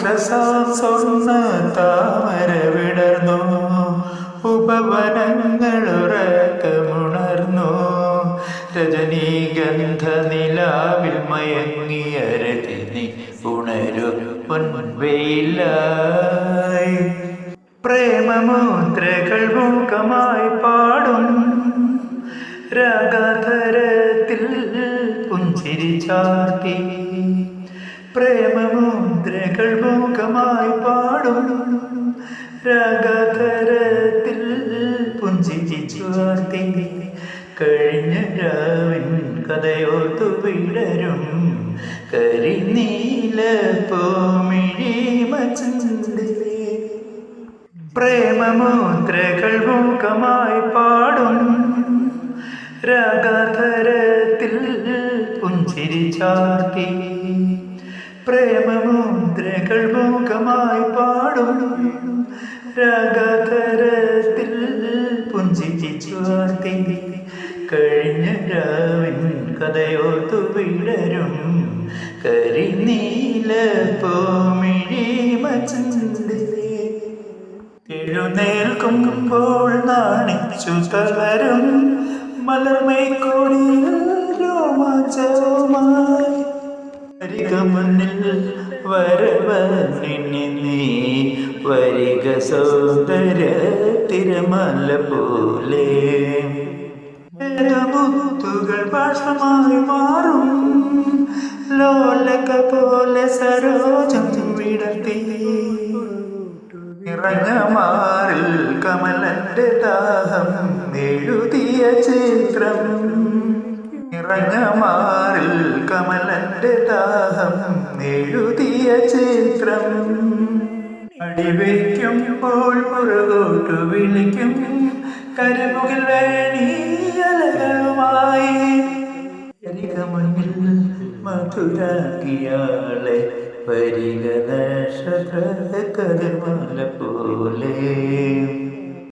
സ്വർണ്ണ താമര വിടർന്നു, ഉപവനങ്ങളുറക്കമുണർന്നു. രജനീഗന്ധ നിലാവിൽ മയങ്ങിയ രജനി ഉണരു പൊൻവെയിലായി. പ്രേമമുദ്രകൾ മൂകമായി പാടും രാഗധരത്തിൽ പുഞ്ചിരി ചാർത്തി. പ്രേമമുദ്രകൾ മൂകമായി പാടും രാഗധരത്തിൽ പുഞ്ചിരി ചാർത്തി. കഴിഞ്ഞ രാവിൻ കഥയോർത്തു വിടരും കരിനീല പൂമിഴി മച്ചന്തിലേ. പ്രേമമുദ്രകൾ മൂകമായി പാടും രാഗധരത്തിൽ പുഞ്ചിരി ചാർത്തി. പ്രേമമുദ്രകൾ മൂകമായി പാടും രാഗധരത്തിൽ പുഞ്ചിരി ചാർത്തി. കഴിഞ്ഞ രാവിൻ കഥയോർത്തു വിടരും കരിനീല പൂമിഴി മച്ചന്തിലേ. എഴുന്നേൽക്കുമ്പോൾ നാണിച്ചു തളരും മലർമൈക്കോടിയിൽ രോമാഞ്ചവുമായി. വരിക മുന്നിൽ വരവന്നിനി നീ, വരിക സൗന്ദര്യ തിരമല പോലെ. മുത്തുകൾ ബാഷ്പമായി മാറും ലോലക പോലെ സരോജം വിടർത്തി. നിറഞ്ഞ മാറിൽ കമലന്റെ ദാഹം എഴുതിയ ചിത്രം. നിറഞ്ഞ മാറിൽ കമലന്റെ ദാഹം എഴുതിയ ചിത്രം. അടിവയ്ക്കുമ്പോൾ പുറകോട്ടു വിളിക്കും കരിമുകിൽ വേണിയലകളുമായി. വരിക മുന്നിൽ മധുരാക്കിയാളെ, വരിക നക്ഷത്ര കതിർമല പോലെ.